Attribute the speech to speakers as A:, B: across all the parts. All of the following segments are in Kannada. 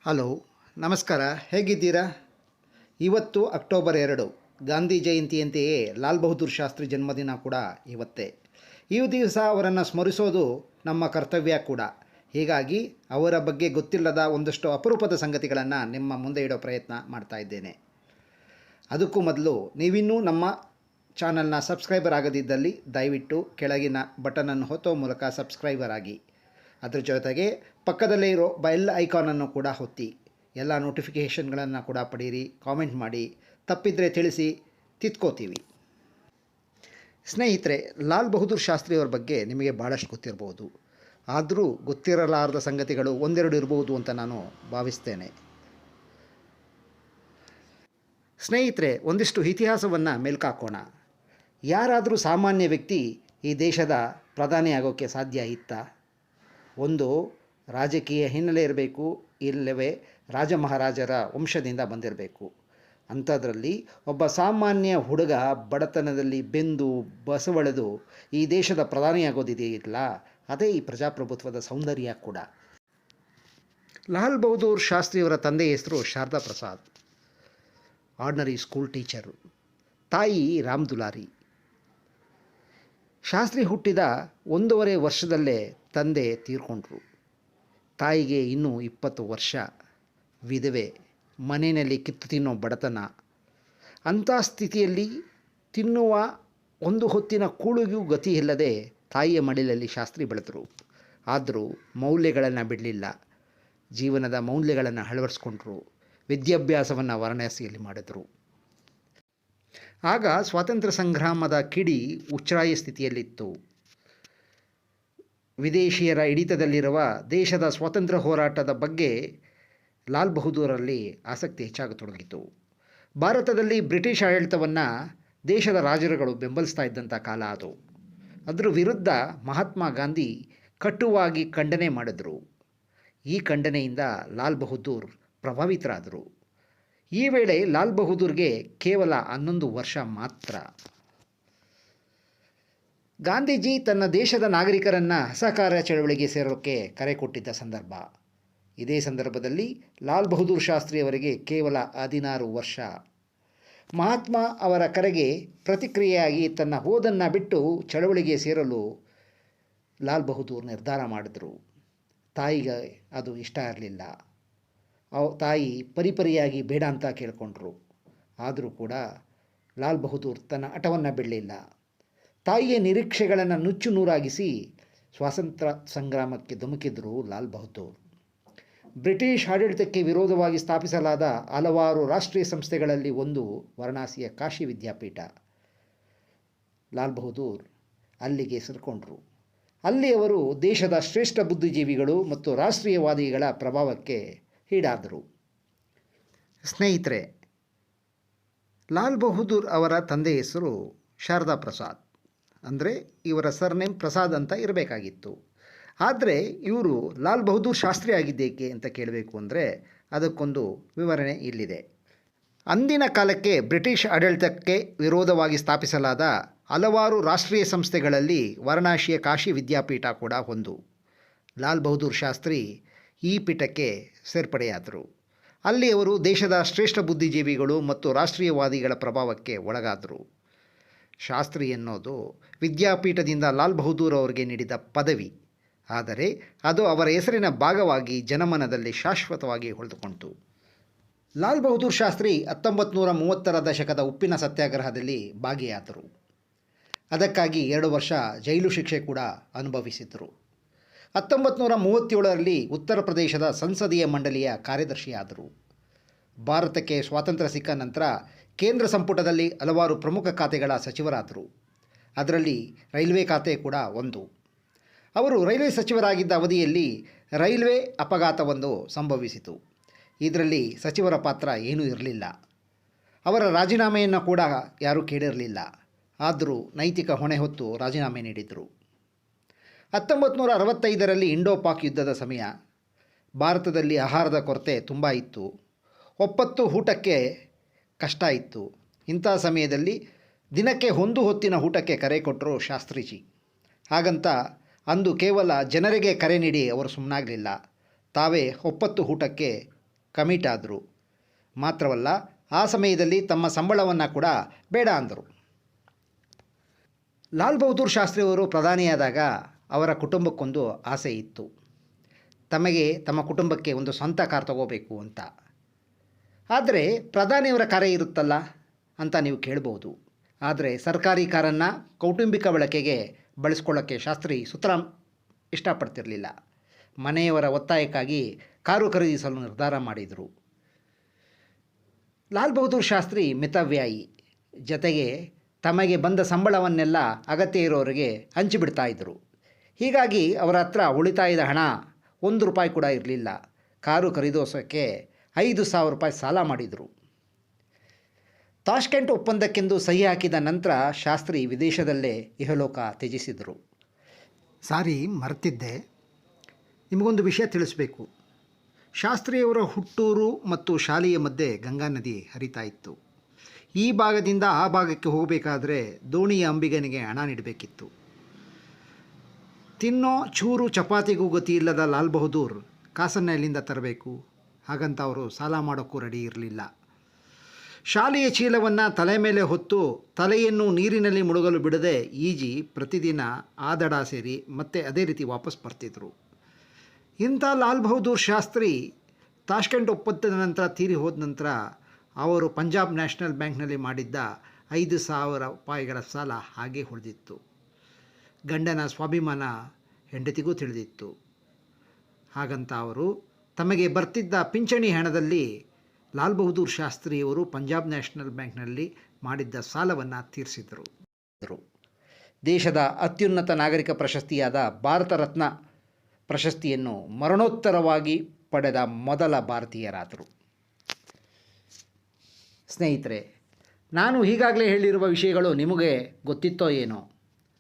A: ಹಲೋ, ನಮಸ್ಕಾರ. ಹೇಗಿದ್ದೀರಾ? ಇವತ್ತು ಅಕ್ಟೋಬರ್ 2 ಗಾಂಧಿ ಜಯಂತಿಯಂತೆಯೇ ಲಾಲ್ ಬಹದ್ದೂರ್ ಶಾಸ್ತ್ರಿ ಜನ್ಮದಿನ ಕೂಡ ಇವತ್ತೇ. ಈ ದಿವಸ ಅವರನ್ನು ಸ್ಮರಿಸೋದು ನಮ್ಮ ಕರ್ತವ್ಯ ಕೂಡ. ಹೀಗಾಗಿ ಅವರ ಬಗ್ಗೆ ಗೊತ್ತಿಲ್ಲದ ಒಂದಷ್ಟು ಅಪರೂಪದ ಸಂಗತಿಗಳನ್ನು ನಿಮ್ಮ ಮುಂದೆ ಇಡೋ ಪ್ರಯತ್ನ ಮಾಡ್ತಾ ಇದ್ದೇನೆ. ಅದಕ್ಕೂ ಮೊದಲು ನೀವಿನ್ನೂ ನಮ್ಮ ಚಾನಲ್ನ ಸಬ್ಸ್ಕ್ರೈಬರ್ ಆಗದಿದ್ದಲ್ಲಿ ದಯವಿಟ್ಟು ಕೆಳಗಿನ ಬಟನನ್ನು ಒತ್ತೋ ಮೂಲಕ ಸಬ್ಸ್ಕ್ರೈಬರ್ ಆಗಿ. ಅದರ ಜೊತೆಗೆ ಪಕ್ಕದಲ್ಲೇ ಇರೋ ಬೆಲ್ ಐಕಾನನ್ನು ಕೂಡ ಒತ್ತಿ ಎಲ್ಲ ನೋಟಿಫಿಕೇಷನ್ಗಳನ್ನು ಕೂಡ ಪಡೀರಿ. ಕಾಮೆಂಟ್ ಮಾಡಿ, ತಪ್ಪಿದರೆ ತಿಳಿಸಿ, ತಿದ್ಕೋತೀವಿ. ಸ್ನೇಹಿತರೆ, ಲಾಲ್ ಬಹದ್ದೂರ್ ಶಾಸ್ತ್ರಿಯವರ ಬಗ್ಗೆ ನಿಮಗೆ ಭಾಳಷ್ಟು ಗೊತ್ತಿರ್ಬೋದು. ಆದರೂ ಗೊತ್ತಿರಲಾರದ ಸಂಗತಿಗಳು ಒಂದೆರಡು ಇರ್ಬೋದು ಅಂತ ನಾನು ಭಾವಿಸ್ತೇನೆ. ಸ್ನೇಹಿತರೆ, ಒಂದಿಷ್ಟು ಇತಿಹಾಸವನ್ನು ಮೆಲ್ಕಾಕೋಣ. ಯಾರಾದರೂ ಸಾಮಾನ್ಯ ವ್ಯಕ್ತಿ ಈ ದೇಶದ ಪ್ರಧಾನಿ ಆಗೋಕ್ಕೆ ಸಾಧ್ಯ ಇತ್ತಾ? ಒಂದು ರಾಜಕೀಯ ಹಿನ್ನೆಲೆ ಇರಬೇಕು, ಇಲ್ಲವೇ ರಾಜ ಮಹಾರಾಜರ ವಂಶದಿಂದ ಬಂದಿರಬೇಕು. ಅಂಥದ್ರಲ್ಲಿ ಒಬ್ಬ ಸಾಮಾನ್ಯ ಹುಡುಗ ಬಡತನದಲ್ಲಿ ಬೆಂದು ಬಸವಳೆದು ಈ ದೇಶದ ಪ್ರಧಾನಿಯಾಗೋದಿದೆಯಿಲ್ಲ, ಅದೇ ಈ ಪ್ರಜಾಪ್ರಭುತ್ವದ ಸೌಂದರ್ಯ ಕೂಡ. ಲಾಲ್ ಬಹದ್ದೂರ್ ಶಾಸ್ತ್ರಿಯವರ ತಂದೆಯ ಹೆಸರು Sharada Prasad, ordinary school teacher. ತಾಯಿ ರಾಮ್ ದುಲಾರಿ. ಶಾಸ್ತ್ರಿ ಹುಟ್ಟಿದ 1.5 ವರ್ಷದಲ್ಲೇ ತಂದೆ ತೀರ್ಕೊಂಡ್ರು. ತಾಯಿಗೆ ಇನ್ನೂ 20 ವರ್ಷ. ವಿಧವೆ, ಮನೆಯಲ್ಲಿ ಕಿತ್ತು ತಿನ್ನೋ ಬಡತನ. ಅಂಥ ಸ್ಥಿತಿಯಲ್ಲಿ ತಿನ್ನುವ ಒಂದು ಹೊತ್ತಿನ ಕೂಳಿಗೂ ಗತಿ ಇಲ್ಲದೆ ತಾಯಿಯ ಮಡಿಲಲ್ಲಿ ಶಾಸ್ತ್ರಿ ಬೆಳೆದರು. ಆದರೂ ಮೌಲ್ಯಗಳನ್ನು ಬಿಡಲಿಲ್ಲ. ಜೀವನದ ಮೌಲ್ಯಗಳನ್ನು ಅಳವಡಿಸ್ಕೊಂಡ್ರು. ವಿದ್ಯಾಭ್ಯಾಸವನ್ನು ವಾರಣಾಸಿಯಲ್ಲಿ ಮಾಡಿದರು. ಆಗ ಸ್ವಾತಂತ್ರ್ಯ ಸಂಗ್ರಾಮದ ಕಿಡಿ ಉಚ್ಛ್ರಾಯ ಸ್ಥಿತಿಯಲ್ಲಿತ್ತು. ವಿದೇಶಿಯರ ಹಿಡಿತದಲ್ಲಿರುವ ದೇಶದ ಸ್ವಾತಂತ್ರ್ಯ ಹೋರಾಟದ ಬಗ್ಗೆ ಲಾಲ್ ಬಹದ್ದೂರಲ್ಲಿ ಆಸಕ್ತಿ ಹೆಚ್ಚಾಗತೊಡಗಿತು. ಭಾರತದಲ್ಲಿ ಬ್ರಿಟಿಷ್ ಆಡಳಿತವನ್ನು ದೇಶದ ರಾಜರುಗಳು ಬೆಂಬಲಿಸ್ತಾ ಇದ್ದಂಥ ಕಾಲ ಅದು. ಅದರ ವಿರುದ್ಧ ಮಹಾತ್ಮ ಗಾಂಧಿ ಕಟುವಾಗಿ ಖಂಡನೆ ಮಾಡಿದರು. ಈ ಖಂಡನೆಯಿಂದ ಲಾಲ್ ಬಹದ್ದೂರ್ ಪ್ರಭಾವಿತರಾದರು. ಈ ವೇಳೆ ಲಾಲ್ ಬಹದ್ದೂರ್ಗೆ ಕೇವಲ 11 ವರ್ಷ ಮಾತ್ರ. ಗಾಂಧೀಜಿ ತನ್ನ ದೇಶದ ನಾಗರಿಕರನ್ನು ಅಸಹಕಾರ ಚಳವಳಿಗೆ ಸೇರೋಕ್ಕೆ ಕರೆ ಕೊಟ್ಟಿದ್ದ ಸಂದರ್ಭ. ಇದೇ ಸಂದರ್ಭದಲ್ಲಿ ಲಾಲ್ ಬಹದ್ದೂರ್ ಶಾಸ್ತ್ರಿಯವರಿಗೆ ಕೇವಲ 16 ವರ್ಷ. ಮಹಾತ್ಮ ಅವರ ಕರೆಗೆ ಪ್ರತಿಕ್ರಿಯೆಯಾಗಿ ತನ್ನ ಓದನ್ನು ಬಿಟ್ಟು ಚಳವಳಿಗೆ ಸೇರಲು ಲಾಲ್ ಬಹದ್ದೂರ್ ನಿರ್ಧಾರ ಮಾಡಿದರು. ತಾಯಿಗೆ ಅದು ಇಷ್ಟ ಇರಲಿಲ್ಲ. ತಾಯಿ ಪರಿಪರಿಯಾಗಿ ಬೇಡ ಅಂತ ಕೇಳಿಕೊಂಡ್ರು. ಆದರೂ ಕೂಡ ಲಾಲ್ ಬಹದ್ದೂರ್ ತನ್ನ ಹಠವನ್ನು ಬಿಡಲಿಲ್ಲ. ತಾಯಿಯ ನಿರೀಕ್ಷೆಗಳನ್ನು ನುಚ್ಚು ನೂರಾಗಿಸಿ ಸ್ವಾತಂತ್ರ್ಯ ಸಂಗ್ರಾಮಕ್ಕೆ ಧುಮುಕಿದ್ರು ಲಾಲ್ ಬಹದ್ದೂರ್. ಬ್ರಿಟಿಷ್ ಆಡಳಿತಕ್ಕೆ ವಿರೋಧವಾಗಿ ಸ್ಥಾಪಿಸಲಾದ ಹಲವಾರು ರಾಷ್ಟ್ರೀಯ ಸಂಸ್ಥೆಗಳಲ್ಲಿ ಒಂದು ವಾರಣಾಸಿಯ ಕಾಶಿ ವಿದ್ಯಾಪೀಠ. ಲಾಲ್ ಬಹದ್ದೂರ್ ಅಲ್ಲಿಗೆ ಸೇರಿಕೊಂಡ್ರು. ಅಲ್ಲಿ ಅವರು ದೇಶದ ಶ್ರೇಷ್ಠ ಬುದ್ಧಿಜೀವಿಗಳು ಮತ್ತು ರಾಷ್ಟ್ರೀಯವಾದಿಗಳ ಪ್ರಭಾವಕ್ಕೆ ಈಡಾದರು. ಸ್ನೇಹಿತರೆ, ಲಾಲ್ ಬಹದ್ದೂರ್ ಅವರ ತಂದೆ ಹೆಸರು ಶಾರದಾ ಪ್ರಸಾದ್. ಅಂದರೆ ಇವರ ಸರ್ನೇಮ್ ಪ್ರಸಾದ್ ಅಂತ ಇರಬೇಕಾಗಿತ್ತು. ಆದರೆ ಇವರು ಲಾಲ್ ಬಹದ್ದೂರ್ ಶಾಸ್ತ್ರಿ ಆಗಿದ್ದೇಕೆ ಅಂತ ಕೇಳಬೇಕು ಅಂದರೆ ಅದಕ್ಕೊಂದು ವಿವರಣೆ ಇಲ್ಲಿದೆ. ಅಂದಿನ ಕಾಲಕ್ಕೆ ಬ್ರಿಟಿಷ್ ಆಡಳಿತಕ್ಕೆ ವಿರೋಧವಾಗಿ ಸ್ಥಾಪಿಸಲಾದ ಹಲವಾರು ರಾಷ್ಟ್ರೀಯ ಸಂಸ್ಥೆಗಳಲ್ಲಿ ವಾರಣಾಸಿಯ ಕಾಶಿ ವಿದ್ಯಾಪೀಠ ಕೂಡ ಒಂದು. ಲಾಲ್ ಬಹದ್ದೂರ್ ಶಾಸ್ತ್ರಿ ಈ ಪೀಠಕ್ಕೆ ಸೇರ್ಪಡೆಯಾದರು. ಅಲ್ಲಿ ಅವರು ದೇಶದ ಶ್ರೇಷ್ಠ ಬುದ್ಧಿಜೀವಿಗಳು ಮತ್ತು ರಾಷ್ಟ್ರೀಯವಾದಿಗಳ ಪ್ರಭಾವಕ್ಕೆ ಒಳಗಾದರು. ಶಾಸ್ತ್ರಿ ಎನ್ನುವುದು ವಿದ್ಯಾಪೀಠದಿಂದ ಲಾಲ್ ಬಹದ್ದೂರ್ ಅವರಿಗೆ ನೀಡಿದ ಪದವಿ. ಆದರೆ ಅದು ಅವರ ಹೆಸರಿನ ಭಾಗವಾಗಿ ಜನಮನದಲ್ಲಿ ಶಾಶ್ವತವಾಗಿ ಉಳಿದುಕೊಂಡಿತು. ಲಾಲ್ ಬಹದ್ದೂರ್ ಶಾಸ್ತ್ರಿ 1930ರ ದಶಕದ ಉಪ್ಪಿನ ಸತ್ಯಾಗ್ರಹದಲ್ಲಿ ಭಾಗಿಯಾದರು. ಅದಕ್ಕಾಗಿ 2 ವರ್ಷ ಜೈಲು ಶಿಕ್ಷೆ ಕೂಡ ಅನುಭವಿಸಿದರು. 1937ರಲ್ಲಿ ಉತ್ತರ ಪ್ರದೇಶದ ಸಂಸದೀಯ ಮಂಡಳಿಯ ಕಾರ್ಯದರ್ಶಿಯಾದರು. ಭಾರತಕ್ಕೆ ಸ್ವಾತಂತ್ರ್ಯ ಸಿಕ್ಕ ನಂತರ ಕೇಂದ್ರ ಸಂಪುಟದಲ್ಲಿ ಹಲವಾರು ಪ್ರಮುಖ ಖಾತೆಗಳ ಸಚಿವರಾದರು. ಅದರಲ್ಲಿ ರೈಲ್ವೆ ಖಾತೆ ಕೂಡ ಒಂದು. ಅವರು ರೈಲ್ವೆ ಸಚಿವರಾಗಿದ್ದ ಅವಧಿಯಲ್ಲಿ ರೈಲ್ವೆ ಅಪಘಾತವೊಂದು ಸಂಭವಿಸಿತು. ಇದರಲ್ಲಿ ಸಚಿವರ ಪಾತ್ರ ಏನೂ ಇರಲಿಲ್ಲ. ಅವರ ರಾಜೀನಾಮೆಯನ್ನು ಕೂಡ ಯಾರೂ ಕೇಳಿರಲಿಲ್ಲ. ಆದರೂ ನೈತಿಕ ಹೊಣೆ ಹೊತ್ತು ರಾಜೀನಾಮೆ ನೀಡಿದರು. 1965ರಲ್ಲಿ ಇಂಡೋ ಪಾಕ್ ಯುದ್ಧದ ಸಮಯ. ಭಾರತದಲ್ಲಿ ಆಹಾರದ ಕೊರತೆ ತುಂಬ ಇತ್ತು. ಒಪ್ಪತ್ತು ಊಟಕ್ಕೆ ಕಷ್ಟ ಇತ್ತು. ಇಂಥ ಸಮಯದಲ್ಲಿ ದಿನಕ್ಕೆ 1 ಹೊತ್ತಿನ ಊಟಕ್ಕೆ ಕರೆ ಕೊಟ್ಟರು ಶಾಸ್ತ್ರೀಜಿ. ಹಾಗಂತ ಅಂದು ಕೇವಲ ಜನರಿಗೆ ಕರೆ ನೀಡಿ ಅವರು ಸುಮ್ಮನಾಗಲಿಲ್ಲ. ತಾವೇ ಒಪ್ಪತ್ತು ಊಟಕ್ಕೆ ಕಮಿಟ್ ಆದರು. ಮಾತ್ರವಲ್ಲ, ಆ ಸಮಯದಲ್ಲಿ ತಮ್ಮ ಸಂಬಳವನ್ನು ಕೂಡ ಬೇಡ ಅಂದರು. ಲಾಲ್ ಬಹದ್ದೂರ್ ಶಾಸ್ತ್ರಿಯವರು ಪ್ರಧಾನಿಯಾದಾಗ ಅವರ ಕುಟುಂಬಕ್ಕೊಂದು ಆಸೆ ಇತ್ತು. ತಮ್ಮ ಕುಟುಂಬಕ್ಕೆ ಒಂದು ಸ್ವಂತ ಕಾರ್ ತಗೋಬೇಕು ಅಂತ. ಆದರೆ ಪ್ರಧಾನಿಯವರ ಕಾರೇ ಇರುತ್ತಲ್ಲ ಅಂತ ನೀವು ಕೇಳ್ಬೋದು. ಆದರೆ ಸರ್ಕಾರಿ ಕಾರನ್ನು ಕೌಟುಂಬಿಕ ಬಳಕೆಗೆ ಬಳಸ್ಕೊಳ್ಳೋಕ್ಕೆ ಶಾಸ್ತ್ರಿ ಸುತರಾಂ ಇಷ್ಟಪಡ್ತಿರಲಿಲ್ಲ. ಮನೆಯವರ ಒತ್ತಾಯಕ್ಕಾಗಿ ಕಾರು ಖರೀದಿಸಲು ನಿರ್ಧಾರ ಮಾಡಿದರು. ಲಾಲ್ ಬಹದ್ದೂರ್ ಶಾಸ್ತ್ರಿ ಮಿತವ್ಯಯಿ, ಜೊತೆಗೆ ತಮಗೆ ಬಂದ ಸಂಬಳವನ್ನೆಲ್ಲ ಅಗತ್ಯ ಇರೋರಿಗೆ ಹಂಚಿಬಿಡ್ತಾಯಿದ್ರು. ಹೀಗಾಗಿ ಅವರ ಹತ್ರ ಉಳಿತಾಯದ ಹಣ ₹1 ಕೂಡ ಇರಲಿಲ್ಲ. ಕಾರು ಖರೀದಿಸೋಕ್ಕೆ ₹5,000 ಸಾಲ ಮಾಡಿದರು. ತಾಷ್ಕೆಂಟ್ ಒಪ್ಪಂದಕ್ಕೆಂದು ಸಹಿ ಹಾಕಿದ ನಂತರ ಶಾಸ್ತ್ರಿ ವಿದೇಶದಲ್ಲೇ ಇಹಲೋಕ ತ್ಯಜಿಸಿದರು. ಮರೆತಿದ್ದೆ, ನಿಮಗೊಂದು ವಿಷಯ ತಿಳಿಸಬೇಕು. ಶಾಸ್ತ್ರಿಯವರ ಹುಟ್ಟೂರು ಮತ್ತು ಶಾಲೆಯ ಮಧ್ಯೆ ಗಂಗಾ ನದಿ ಹರಿತಾ ಇತ್ತು. ಈ ಭಾಗದಿಂದ ಆ ಭಾಗಕ್ಕೆ ಹೋಗಬೇಕಾದ್ರೆ ದೋಣಿಯ ಅಂಬಿಗನಿಗೆ ಹಣ ನೀಡಬೇಕಿತ್ತು. ತಿನ್ನೋ ಚೂರು ಚಪಾತಿಗೂ ಗತಿ ಇಲ್ಲದ ಲಾಲ್ ಬಹದ್ದೂರ್ ಕಾಸನ್ನು ಎಲ್ಲಿಂದ ತರಬೇಕು? ಹಾಗಂತ ಅವರು ಸಾಲ ಮಾಡೋಕ್ಕೂ ರೆಡಿ ಇರಲಿಲ್ಲ. ಶಾಲೆಯ ಚೀಲವನ್ನು ತಲೆ ಮೇಲೆ ಹೊತ್ತು ತಲೆಯನ್ನು ನೀರಿನಲ್ಲಿ ಮುಳುಗಲು ಬಿಡದೆ ಈಜಿ ಪ್ರತಿದಿನ ಆ ದಡ ಸೇರಿ ಮತ್ತೆ ಅದೇ ರೀತಿ ವಾಪಸ್ ಬರ್ತಿದ್ರು. ಇಂಥ ಲಾಲ್ ಬಹದ್ದೂರ್ ಶಾಸ್ತ್ರಿ ತಾಷ್ಕೆಂಟ್ ಒಪ್ಪಂದದ ನಂತರ ತೀರಿ ಹೋದ ನಂತರ ಅವರು ಪಂಜಾಬ್ ನ್ಯಾಷನಲ್ ಬ್ಯಾಂಕ್ನಲ್ಲಿ ಮಾಡಿದ್ದ ₹5,000 ಸಾಲ ಹಾಗೇ ಉಳಿದಿತ್ತು. ಗಂಡನ ಸ್ವಾಭಿಮಾನ ಹೆಂಡತಿಗೂ ತಿಳಿದಿತ್ತು. ಹಾಗಂತ ಅವರು ತಮಗೆ ಬರ್ತಿದ್ದ ಪಿಂಚಣಿ ಹಣದಲ್ಲಿ ಲಾಲ್ ಬಹದ್ದೂರ್ ಶಾಸ್ತ್ರಿಯವರು ಪಂಜಾಬ್ ನ್ಯಾಷನಲ್ ಬ್ಯಾಂಕ್ನಲ್ಲಿ ಮಾಡಿದ್ದ ಸಾಲವನ್ನು ತೀರಿಸಿದರು. ದೇಶದ ಅತ್ಯುನ್ನತ ನಾಗರಿಕ ಪ್ರಶಸ್ತಿಯಾದ ಭಾರತ ರತ್ನ ಪ್ರಶಸ್ತಿಯನ್ನು ಮರಣೋತ್ತರವಾಗಿ ಪಡೆದ ಮೊದಲ ಭಾರತೀಯರಾದರು. ಸ್ನೇಹಿತರೆ, ನಾನು ಈಗಾಗಲೇ ಹೇಳಿರುವ ವಿಷಯಗಳು ನಿಮಗೆ ಗೊತ್ತಿತ್ತೋ ಏನೋ,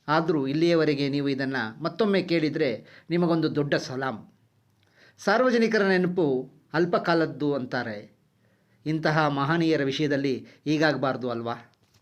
A: ಆದರೂ ಇಲ್ಲಿಯವರೆಗೆ ನೀವು ಇದನ್ನು ಮತ್ತೊಮ್ಮೆ ಕೇಳಿದರೆ ನಿಮಗೊಂದು ದೊಡ್ಡ ಸಲಾಂ. ಸಾರ್ವಜನಿಕರ ನೆನಪು ಅಲ್ಪಕಾಲದ್ದು ಅಂತಾರೆ. ಇಂತಹ ಮಹನೀಯರ ವಿಷಯದಲ್ಲಿ ಹೀಗಾಗಬಾರ್ದು ಅಲ್ವಾ?